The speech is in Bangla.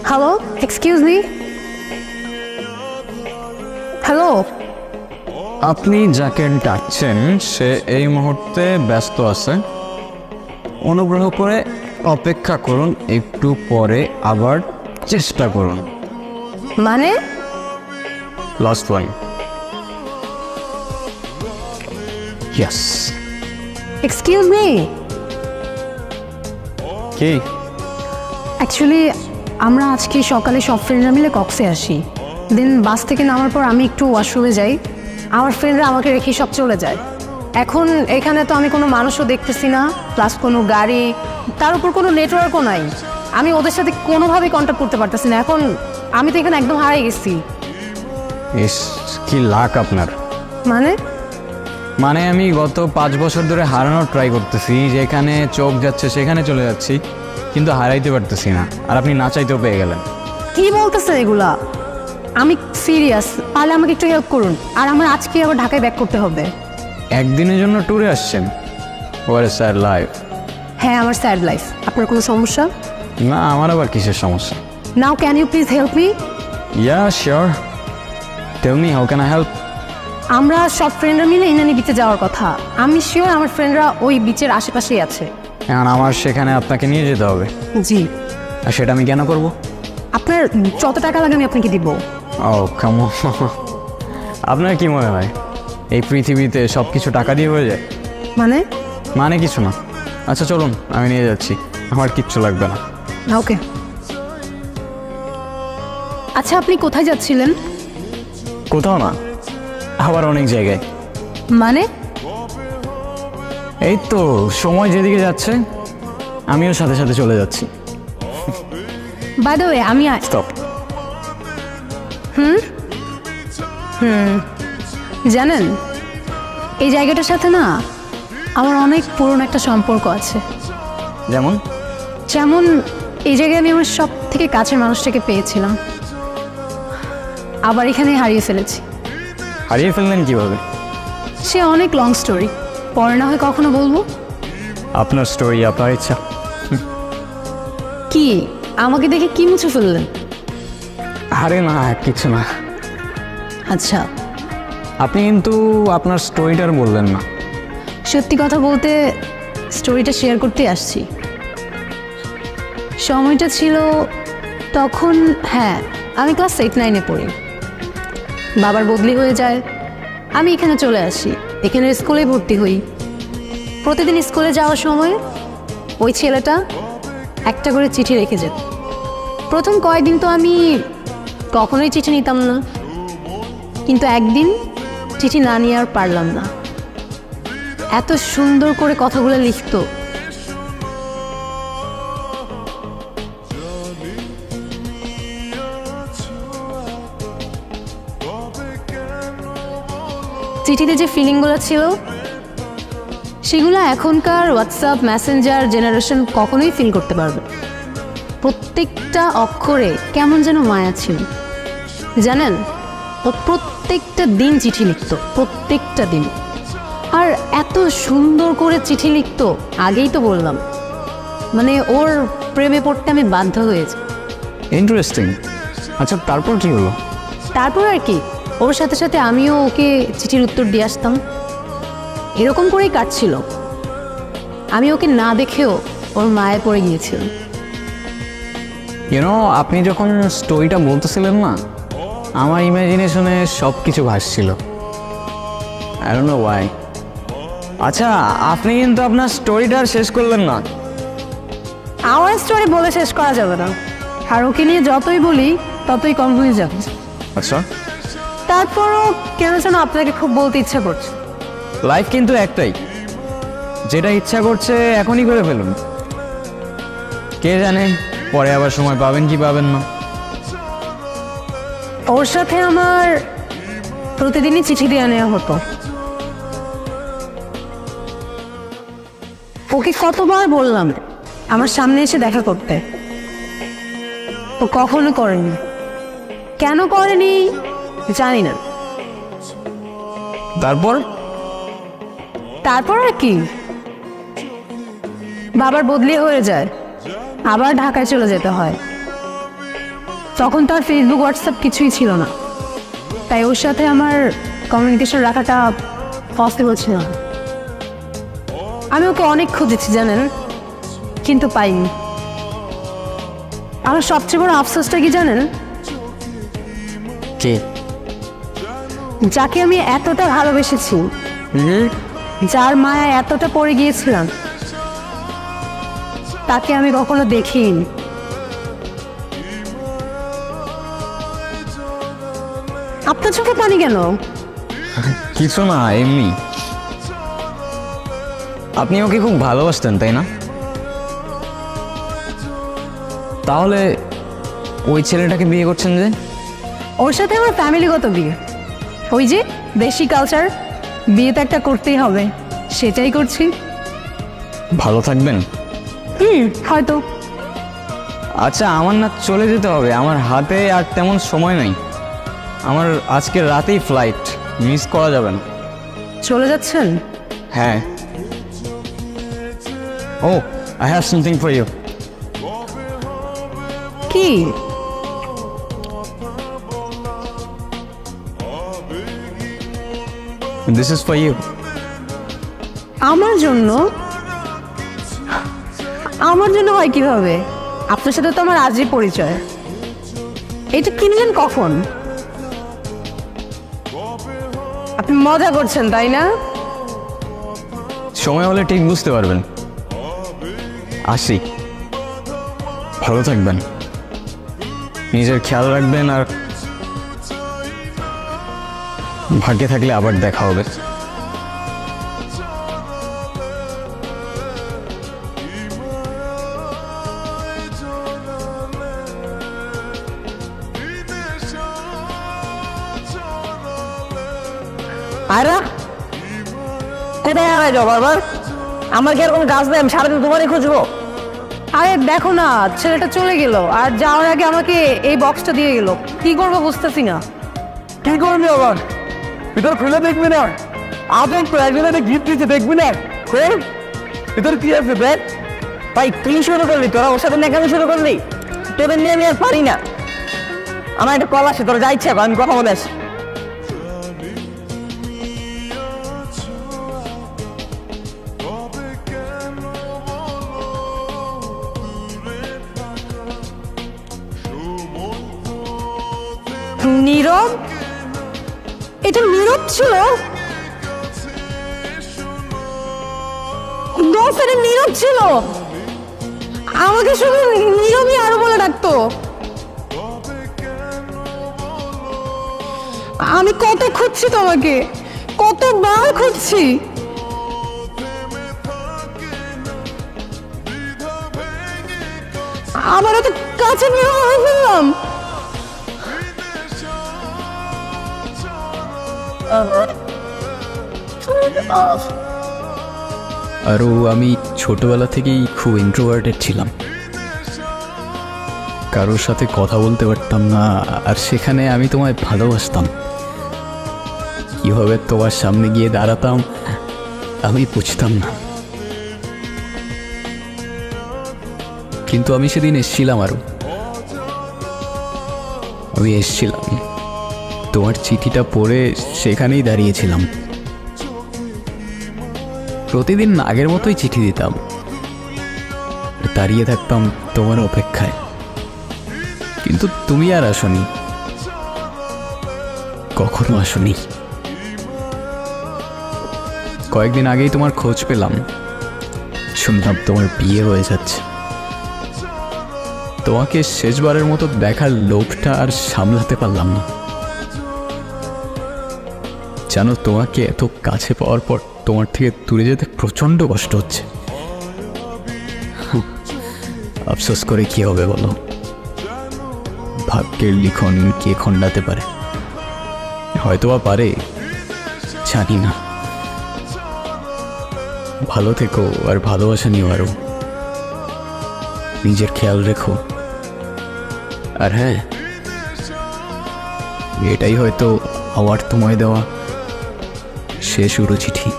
Hello, excuse me. হ্যালো। আপনি যাকে ডাকছেন সে এই মুহূর্তে ব্যস্ত আছে, অনুগ্রহ করে অপেক্ষা করুন, একটু পরে আবার চেষ্টা করুন। মানে? Last one. Yes. Excuse me. কি? অ্যাকচুয়ালি আমরা আজকে সকালে সব ফ্রেন্ডরা মিলে কক্সে আসি। দেন বাস থেকে নামার পর আমি একটু ওয়াশরুমে যাই, আমার ফ্রেন্ডরা আমাকে রেখে সব চলে যায়। এখন এখানে তো আমি কোনো মানুষও দেখতেছি না, প্লাস কোনো গাড়ি, তার উপর কোনো নেটওয়ার্কও নাই। আমি ওদের সাথে কোনোভাবেই কন্ট্যাক্ট করতে পারতেছি না। এখন আমি তো এখানে একদম হারিয়ে গেছি। ইস, কি লাক আপনার। মানে? মানে আমি গত 5 বছর ধরে হারানোর ট্রাই করতেছি, যেখানে চোখ যাচ্ছে সেখানে চলে যাচ্ছি, কিন্তু হারাইতে পারতেছি না। আর আপনি না চাইতেও পেয়ে গেলেন। কি বলতেছে এগুলা? আমি সিরিয়াস, তাহলে আমাকে একটু হেল্প করুন। আর আমার আজকে আবার ঢাকায় ব্যাক করতে হবে। একদিনের জন্য ট্যুরে আসছেন? What a sad life. হ্যাঁ, আমার স্যাড লাইফ। আপনার কোনো সমস্যা? না, আমার আবার কিসের সমস্যা? Now can you please help me? Yeah sure, tell me how can I help. আমরা সব ফ্রেন্ডরা মিলে ইনানি বিচে যাওয়ার কথা। আমি শিওর আমার ফ্রেন্ডরা ওই বিচের আশেপাশেই আছে। এখন আমার সেখানে আপনাকে নিয়ে যেতে হবে। জি। আর সেটা আমি কেন করব? আপনার যত টাকা লাগে আমি আপনাকে দিব। ও কাম অন। আপনার কি মনে হয় এই পৃথিবীতে সব কিছু টাকা দিয়ে হয়ে যায়? মানে? মানে কিছু না। আচ্ছা চলুন, আমি নিয়ে যাচ্ছি, আমার কিচ্ছু লাগবে না। ওকে। আচ্ছা, আপনি কোথায় যাচ্ছিলেন? কোথাও না, আবার অনেক জায়গায়। মানে? এই তো সময় যেদিকে যাচ্ছে আমিও সাথে সাথে চলে যাচ্ছি। বাই দ্য ওয়ে, আমি স্টপ। জানেন এই জায়গাটার সাথে না আমার অনেক পুরনো একটা সম্পর্ক আছে। যেমন? যেমন এই জায়গায় আমি আমার সব থেকে কাছের মানুষটাকে পেয়েছিলাম, আবার এখানে হারিয়ে ফেলেছি। হারিয়ে ফেললেন কিভাবে? সে অনেক লং স্টোরি, পরে না হয় কখনো বলবো। আপনার স্টোরি, আপনার ইচ্ছা। কি আমাকে দেখে কি মুছে ফেললেন? আরে না, কিছু না। আচ্ছা, আপনি কিন্তু আপনার স্টোরিটার বললেন না। সত্যি কথা বলতে স্টোরিটা শেয়ার করতে আসছি। সময়টা ছিল তখন, হ্যাঁ, আমি ক্লাস 8-9-এ পড়ি। বাবার বদলি হয়ে যায়, আমি এখানে চলে আসি, এখানে স্কুলে ভর্তি হই। প্রতিদিন স্কুলে যাওয়ার সময় ওই ছেলেটা একটা করে চিঠি রেখে যেত। প্রথম কয়েকদিন তো আমি কখনোই চিঠি নিতাম না, কিন্তু একদিন চিঠি না নিয়ে আর পারলাম না। এত সুন্দর করে কথাগুলো লিখতো। চিঠিতে যে ফিলিংগুলো ছিল সেগুলো এখনকার হোয়াটসঅ্যাপ মেসেঞ্জার জেনারেশন কখনোই ফিল করতে পারবে। প্রত্যেকটা অক্ষরে কেমন যেন মায়া ছিল। জানেন, ও প্রত্যেকটা দিন চিঠি লিখতো, প্রত্যেকটা দিন। আর এত সুন্দর করে চিঠি লিখতো, আগেই তো বললাম, মানে ওর প্রেমে পড়তে আমি বাধ্য হয়েছি। ইন্টারেস্টিং। আচ্ছা তারপর কি হলো? তারপর আর কি, ওর সাথে সাথে আমিও ওকে চিঠির উত্তর দিয়ে আসতাম। এরকম করেই কাটছিল। আমি ওকে না দেখেও ওর মায়ে পড়ে গিয়েছিল। ইউনো, আপনি যখন স্টোরিটা বলতেছিলেন না, আমার ইমাজিনেশনে সব কিছু ভাসছিল। I don't know why. আচ্ছা, আপনি কিন্তু আপনার স্টোরিটা আর শেষ করলেন না। আমার স্টোরি বলে শেষ করা যাবে না, আর ওকে নিয়ে যতই বলি ততই কম হয়ে যাবে। আচ্ছা, তারপরও কেন যেন আপনাকে খুব বলতে ইচ্ছা করছে। লাইফ কিন্তু একটাই, যেটা ইচ্ছা করছে এখনই করে ফেলুন। কে জানে পরে আবার সময় পাবেন কি পাবেন না। ওর সাথে আমার প্রতিদিনই চিঠি দেওয়া নেওয়া হতো। ওকে কতবার বললাম আমার সামনে এসে দেখা করতে, ও কখনো করেনি। কেন করেনি জানি না। তারপর তারপর আর কি, বাবার বদলি হয়ে যায়, আবার ঢাকায় চলে যেতে হয়। তখন তো আর ফেসবুক হোয়াটসঅ্যাপ কিছুই ছিল না, তাই ওর সাথে আমার কমিউনিকেশন রাখাটা পসিবল ছিল না। আমি ওকে অনেক খুঁজেছি জানেন, কিন্তু পাইনি। আমার সবচেয়ে বড় আফসোসটা কি জানেন? কে? যাকে আমি এতটা ভালোবেসেছি, যার মায়া এতটা পড়ে গিয়েছিলাম, তাকে আমি কখনো দেখিনি। আপনার চোখে পানি কেন? কিছু না, এমনি। আপনি ওকে খুব ভালোবাসতেন তাই না? তাহলে ওই ছেলেটাকে বিয়ে করছেন যে? ওর সাথে আমার ফ্যামিলিগত বিয়ে, ওই যে দেশি কালচার, বিয়ে তো একটা করতেই হবে, সেটাই করছি। ভালো থাকবেন? হয়তো। আচ্ছা, আমার না চলে যেতে হবে, আমার হাতে আর তেমন সময় নাই। আমার আজকে রাতেই ফ্লাইট, মিস করা যাবে না। চলে যাচ্ছেন? হ্যাঁ। ও, I have something for you. কি? This is for you. আমার জন্য? আমার জন্য হয় কিভাবে? আপনার সাথে তো আমার আজই পরিচয়। এটা কিনলেন কখন? আপনি মজা করছেন তাই না? সময় হলে ঠিক বুঝতে পারবেন। আসি, ভালো থাকবেন, নিজের খেয়াল রাখবেন, আর ভাগ্যে থাকলে আবার দেখা হবে। আয়রা, কোথায় হারাই যাও বারবার? আমার কি আর কোনো কাজ নেই? আমি সারাদিন তোমারই খুঁজবো। আরে দেখো না, ছেলেটা চলে গেল, আর যাওয়ার আগে আমাকে এই বক্সটা দিয়ে গেল। কি করবো বুঝতেছি না। কি করবি আবার? ভিতর খুলে দেখবি না? আপন তো একজনের গিফট দিতে দেখবি না? খোল, ভিতর কি আছে দেখ। ভাই তুই শুরু করলি, তোরা ওর সাথে নেকামি শুরু করলি। তোদের নিয়ে আমি আর পারি না। আমার একটা কল আসে, তোরা যা ইচ্ছা কর, আমি কথা বলে আসি। নীরব? এটা নীরব ছিল? এটা নীরব ছিল? আমাকে শুধু নীরবই আরো বলে ডাকতো। আমি কত খুঁজছি তোমাকে, কতবার খুঁজছি। আবার এত কাছে নিয়ে ফেললাম। আরও আমি ছোটবেলা থেকেই খুব ইন্ট্রোভার্টেড ছিলাম, কারোর সাথে কথা বলতে পারতাম না, আর সেখানে আমি তোমায় ভালোবাসতাম। কীভাবে তোমার সামনে গিয়ে দাঁড়াতাম আমি বুঝতাম না, কিন্তু আমি সেদিন এসেছিলাম। আমি এসেছিলাম, তোমার চিঠিটা পড়ে সেখানেই দাঁড়িয়েছিলাম। প্রতিদিন আগের মতোই চিঠি দিতাম, দাঁড়িয়ে থাকতাম তোমার অপেক্ষায়, কিন্তু তুমি আর আসনি, কখনো আসনি। কয়েকদিন আগেই তোমার খোঁজ পেলাম, শুনলাম তোমার বিয়ে হয়ে যাচ্ছে। তোমাকে শেষবারের মতো দেখার লোভটা আর সামলাতে পারলাম না। জানো, তোমাকে এত কাছে পাওয়ার পর তোমার থেকে দূরে যেতে প্রচণ্ড কষ্ট হচ্ছে। আফসোস করে কি হবে বলো? ভাগ্যের লিখন কে খণ্ডাতে পারে? হয়তোবা পারে, জানি না। ভালো থেকো, আর ভালোবাসা নিও আরো। নিজের খেয়াল রেখো। আর হ্যাঁ, এটাই হয়তো আমার তোমায় দেওয়া শেষ চিঠি।